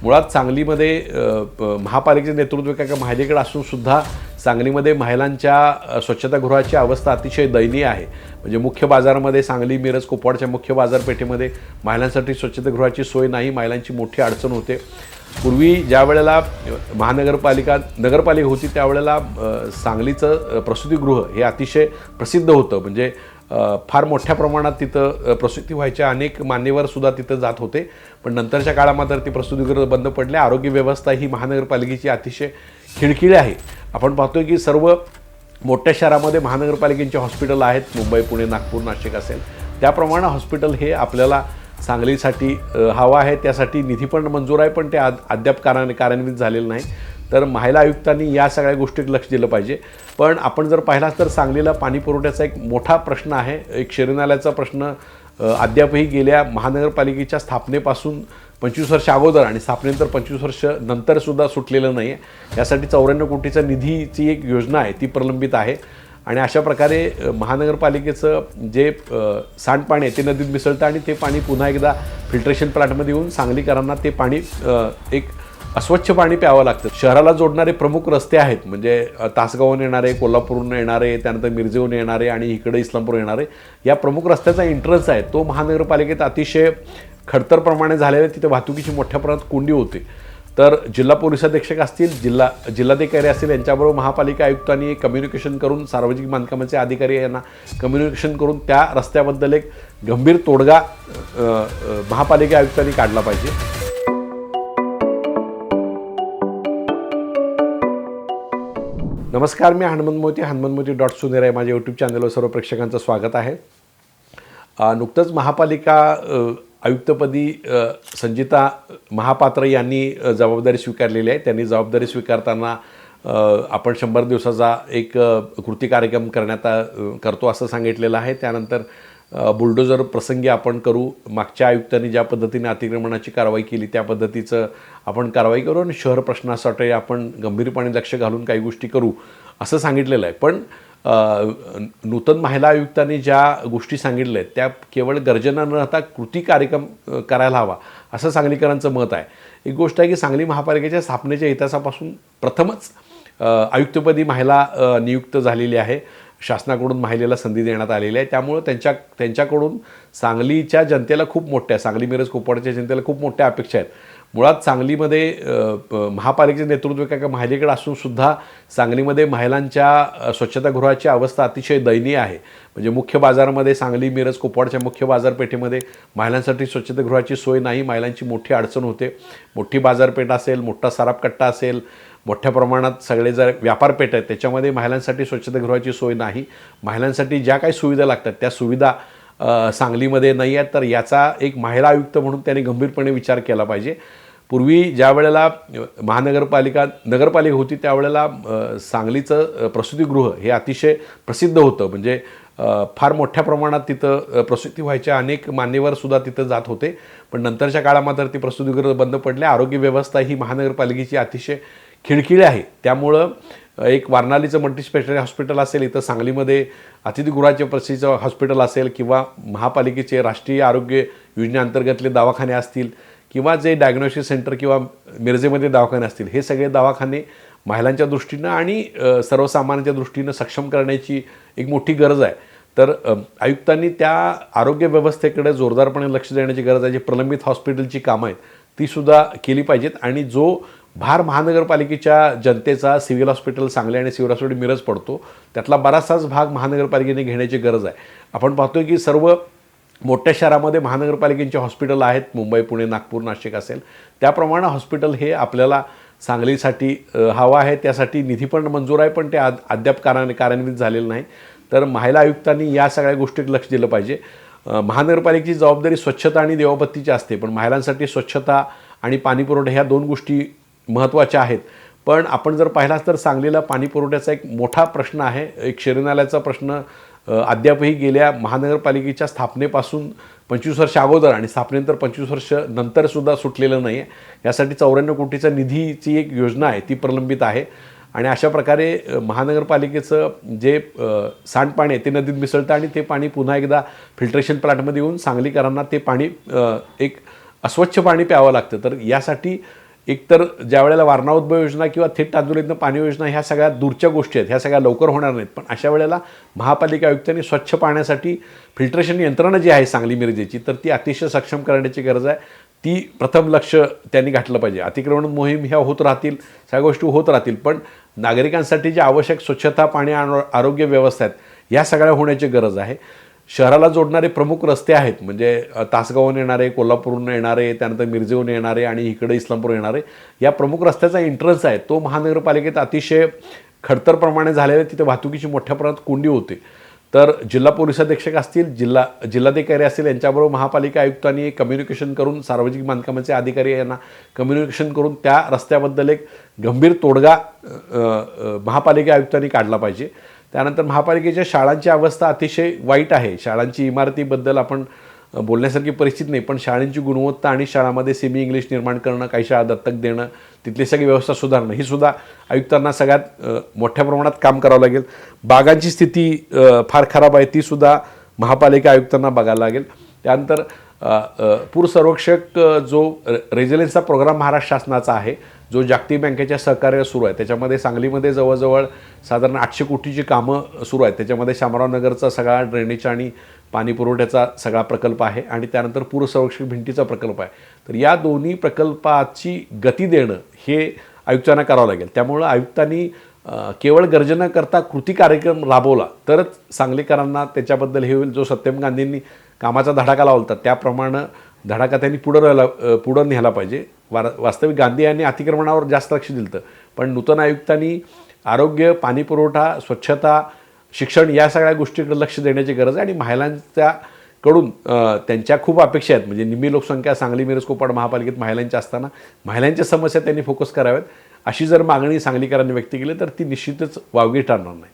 मुळात सांगलीमध्ये महापालिकेचे नेतृत्व एका महिलेकडे असून सुद्धा सांगलीमध्ये महिलांच्या स्वच्छतागृहाची अवस्था अतिशय दयनीय आहे। म्हणजे मुख्य बाजारामध्ये सांगली मिरज कुपवाडच्या मुख्य बाजारपेठेमध्ये महिलांसाठी स्वच्छतागृहाची सोय नाही, महिलांची मोठी अडचण होते। पूर्वी ज्या वेळेला नगरपालिका होती त्यावेळेला सांगलीचं प्रसूतिगृह हे अतिशय प्रसिद्ध होतं। म्हणजे फार मोठ्या प्रमाणात तिथं प्रसूती व्हायच्या, अनेक मान्यवरसुद्धा तिथं जात होते। पण नंतरच्या काळामध्ये ती प्रसूतिगृह बंद पडले। आरोग्य व्यवस्था ही महानगरपालिकेची अतिशय खिळखिळी आहे। आपण पाहतोय की सर्व मोठ्या शहरामध्ये महानगरपालिकेचे हॉस्पिटल आहेत, मुंबई पुणे नागपूर नाशिक असेल त्याप्रमाणे हॉस्पिटल हे आपल्याला सांगलीसाठी हवा आहे। त्यासाठी निधी पण मंजूर आहे, पण ते अद्याप कार्यान्वित झालेलं नाही। तर महिला आयुक्तांनी या सगळ्या गोष्टीत लक्ष दिलं पाहिजे। पण आपण जर पाहिला तर सांगलीला पाणी पुरवठ्याचा एक मोठा प्रश्न आहे। एक शरीरनाल्याचा प्रश्न अद्यापही गेल्या महानगरपालिकेच्या स्थापनेपासून 25 वर्ष अगोदर आणि स्थापनेनंतर 25 वर्ष नंतरसुद्धा सुटलेलं नाही आहे। यासाठी 94 कोटीचा निधीची एक योजना आहे ती प्रलंबित आहे। आणि अशा प्रकारे महानगरपालिकेचं जे सांडपाणी आहे ते नदीत मिसळतं आणि ते पाणी पुन्हा एकदा फिल्ट्रेशन प्लांटमध्ये येऊन सांगलीकरांना ते पाणी एक अस्वच्छ पाणी प्यावं लागतं। शहराला जोडणारे प्रमुख रस्ते आहेत, म्हणजे तासगावहून येणारे, कोल्हापूरहून येणारे, त्यानंतर मिरजेहून येणारे आणि इकडे इस्लामपूर येणारे, या प्रमुख रस्त्याचा एंट्रन्स आहे तो महानगरपालिकेत अतिशय खडतरप्रमाणे झालेला आहे। तिथे वाहतुकीची मोठ्या प्रमाणात कोंडी होते। तर जिल्हा पोलीस अधीक्षक असतील, जिल्हाधिकारी असतील यांच्याबरोबर महापालिका आयुक्तांनी कम्युनिकेशन करून, सार्वजनिक बांधकामाचे अधिकारी यांना कम्युनिकेशन करून त्या रस्त्याबद्दल एक गंभीर तोडगा महापालिका आयुक्तांनी काढला पाहिजे। नमस्कार, मी हनुमंत मोती माझ्या यूट्यूब चॅनलवर सर्व प्रेक्षकांचं स्वागत आहे। नुकतंच महापालिका आयुक्तपदी संजिता महापात्र यांनी जबाबदारी स्वीकारलेली आहे। त्यांनी जबाबदारी स्वीकारताना आपण 100 दिवसाचा एक कृती कार्यक्रम करतो असं सांगितलेलं आहे। त्यानंतर बुलडोजर प्रसंगी आपण करू, मागच्या आयुक्तांनी ज्या पद्धतीने अतिक्रमणाची कारवाई केली त्या पद्धतीचं आपण कारवाई करू आणि शहर प्रश्नासाठी आपण गंभीरपणे लक्ष घालून काही गोष्टी करू असं सांगितलेलं आहे। पण नूतन महिला आयुक्तांनी ज्या गोष्टी सांगितल्या आहेत त्या केवळ गर्जना न राहता कृती कार्यक्रम करायला हवा असं सांगलीकरांचं मत आहे। एक गोष्ट आहे की सांगली महापालिकेच्या स्थापनेच्या इतिहासापासून प्रथमच आयुक्तपदी महिला नियुक्त झालेली आहे। शासनाकडून महिलेला संधी देण्यात आलेली आहे। त्यामुळे त्यांच्याकडून सांगलीच्या जनतेला खूप मोठ्या, सांगली मिरज कुपवाडच्या जनतेला खूप मोठ्या अपेक्षा आहेत। मुळात सांगलीमध्ये महापालिकेचे नेतृत्व एका महिलेकडे असून सुद्धा सांगलीमध्ये महिलांच्या स्वच्छतागृहाची अवस्था अतिशय दयनीय आहे। म्हणजे मुख्य बाजारामध्ये सांगली मिरज कुपवाडच्या मुख्य बाजारपेठेमध्ये महिलांसाठी स्वच्छतागृहाची सोय नाही, महिलांची मोठी अडचण होते। मोठी बाजारपेठ असेल, मोठा सराफकट्टा असेल, मोठ्या प्रमाणात सगळे जर व्यापारपेठ आहेत त्याच्यामध्ये महिलांसाठी स्वच्छतागृहाची सोय नाही। महिलांसाठी ज्या काही सुविधा लागतात त्या सुविधा सांगलीमध्ये नाही आहेत। तर याचा एक महिला आयुक्त म्हणून त्यांनी गंभीरपणे विचार केला पाहिजे। पूर्वी ज्या वेळेला नगरपालिका होती त्यावेळेला सांगलीचं प्रसूतिगृह हे अतिशय प्रसिद्ध होतं। म्हणजे फार मोठ्या प्रमाणात तिथं प्रसूती व्हायच्या, अनेक मान्यवरसुद्धा तिथं जात होते। पण नंतरच्या काळामध्ये ती प्रसूतिगृह बंद पडले। आरोग्य व्यवस्था ही महानगरपालिकेची अतिशय खिळखिळी आहे। त्यामुळं एक वारणालीचं मल्टीस्पेशालिटी हॉस्पिटल असेल, इथं सांगलीमध्ये अतिथीगृहाचे प्रसिद्ध हॉस्पिटल असेल किंवा महापालिकेचे राष्ट्रीय आरोग्य योजनेअंतर्गतले दवाखाने असतील किंवा जे डायग्नोस्टिक सेंटर किंवा मिरजेमध्ये दवाखाने असतील, हे सगळे दवाखाने महिलांच्या दृष्टीनं आणि सर्वसामान्यांच्या दृष्टीनं सक्षम करण्याची एक मोठी गरज आहे। तर आयुक्तांनी त्या आरोग्य व्यवस्थेकडे जोरदारपणे लक्ष देण्याची गरज आहे। जी प्रलंबित हॉस्पिटलची कामं आहेत तीसुद्धा केली पाहिजेत आणि जो भार महानगरपालिकेच्या जनतेचा सिव्हिल हॉस्पिटल सांगली आणि सिव्हिल हॉस्पिटल मिरज पडतो त्यातला बराचसाच भाग महानगरपालिकेने घेण्याची गरज आहे। आपण पाहतोय की सर्व मोठ्या शहरामध्ये महानगरपालिकेचे हॉस्पिटल आहेत, मुंबई पुणे नागपूर नाशिक असेल त्याप्रमाणे हॉस्पिटल हे आपल्याला सांगलीसाठी हवा आहे। त्यासाठी निधी पण मंजूर आहे, पण ते अद्याप कार्यान्वित झालेलं नाही। तर महिला आयुक्तांनी या सगळ्या गोष्टीत लक्ष दिलं पाहिजे। महानगरपालिकेची जबाबदारी स्वच्छता आणि देवबत्तीची असते, पण महिलांसाठी स्वच्छता आणि पाणीपुरवठा ह्या दोन गोष्टी महत्त्वाच्या आहेत। पण आपण जर पाहिला तर सांगलीला पाणी पुरवठ्याचा एक मोठा प्रश्न आहे। एक शरीरनाल्याचा प्रश्न अद्यापही गेल्या महानगरपालिकेच्या स्थापनेपासून 25 वर्ष अगोदर आणि स्थापनेनंतर 25 वर्ष नंतरसुद्धा सुटलेलं नाही आहे। यासाठी 94 कोटीचा निधीची एक योजना आहे ती प्रलंबित आहे। आणि अशा प्रकारे महानगरपालिकेचं जे सांडपाणी आहे ते नदीत मिसळतं आणि ते पाणी पुन्हा एकदा फिल्ट्रेशन प्लांटमध्ये येऊन सांगलीकरांना ते पाणी एक अस्वच्छ पाणी प्यावं लागतं। तर यासाठी एकतर ज्या वेळेला वारणा उद्भव योजना किंवा थेट तांदुळीतनं पाणी योजना ह्या सगळ्या दूरच्या गोष्टी आहेत, ह्या सगळ्या लवकर होणार नाहीत. पण अशा वेळेला महापालिका आयुक्तांनी स्वच्छ पाण्यासाठी फिल्ट्रेशन यंत्रणा जी आहे सांगली मिरजेची, तर ती अतिशय सक्षम करण्याची गरज आहे. ती प्रथम लक्ष त्यांनी घातलं पाहिजे. अतिक्रमण मोहीम ह्या होत राहतील, सगळ्या गोष्टी होत राहतील, पण नागरिकांसाठी जे आवश्यक स्वच्छता, पाणी, आरोग्य व्यवस्था आहेत, या सगळ्या होण्याची गरज आहे. शहराला जोडणारे प्रमुख रस्ते आहेत, म्हणजे तासगावहून येणारे, कोल्हापूरहून येणारे, त्यानंतर मिरजेहून येणारे आणि इकडे इस्लामपूर येणारे, या प्रमुख रस्त्याचा एंट्रन्स आहे तो महानगरपालिकेत अतिशय खडतर प्रमाणे झालेला आहे. तिथे वाहतुकीची मोठ्या प्रमाणात कोंडी होते. तर जिल्हा पोलीस अधीक्षक असतील, जिल्हाधिकारी असतील, यांच्याबरोबर महापालिका आयुक्तांनी कम्युनिकेशन करून, सार्वजनिक बांधकामाचे अधिकारी यांना कम्युनिकेशन करून त्या रस्त्याबद्दल एक गंभीर तोडगा महापालिका आयुक्तांनी काढला पाहिजे. त्यानंतर महापालिकेच्या शाळांची अवस्था अतिशय वाईट आहे. शाळांची इमारतीबद्दल आपण बोलण्यासारखी परिस्थिती नाही, पण शाळांची गुणवत्ता आणि शाळांमध्ये सेमी इंग्लिश निर्माण करणं, काही शाळा दत्तक देणं, तिथली सगळी व्यवस्था सुधारणं, ही सुद्धा आयुक्तांना सगळ्यात मोठ्या प्रमाणात काम करावं लागेल. बागांची स्थिती फार खराब आहे, तीसुद्धा महापालिका आयुक्तांना बघायला लागेल. त्यानंतर पूर सर्वेक्षक जो रेझिलियन्सचा प्रोग्राम महाराष्ट्र शासनाचा आहे, जो जागतिक बँकेच्या सहकार्य सुरू आहे, त्याच्यामध्ये सांगलीमध्ये जवळजवळ साधारण 800 कोटीची कामं सुरू आहेत. त्याच्यामध्ये शामराव नगरचा सगळा ड्रेनेज आणि पाणी पुरवठ्याचा सगळा प्रकल्प आहे आणि त्यानंतर पूर संरक्षक भिंतीचा प्रकल्प आहे. तर या दोन्ही प्रकल्पाची गती देणं हे आयुक्तांना करावं लागेल. त्यामुळं आयुक्तांनी केवळ गर्जना करता कृती कार्यक्रम राबवला तरच सांगलीकरांना त्याच्याबद्दल हे होईल. जो सत्यम गांधींनी कामाचा धडाका लावला होता त्याप्रमाणे धडाका त्यांनी पुढं न्यायला पाहिजे. वास्तविक गांधी यांनी अतिक्रमणावर जास्त लक्ष दिलं होतं, पण नूतन आयुक्तांनी आरोग्य, पाणी पुरवठा, स्वच्छता, शिक्षण या सगळ्या गोष्टीकडे लक्ष देण्याची गरज आहे. आणि महिलांच्याकडून त्यांच्या खूप अपेक्षा आहेत. म्हणजे निम्मी लोकसंख्या सांगली, मिरज, कोपड महापालिकेत महिलांच्या असताना महिलांच्या समस्या त्यांनी फोकस कराव्यात. अशी जर मागणी सांगलीकरांनी व्यक्त केली तर ती निश्चितच वावगी ठरणार नाही.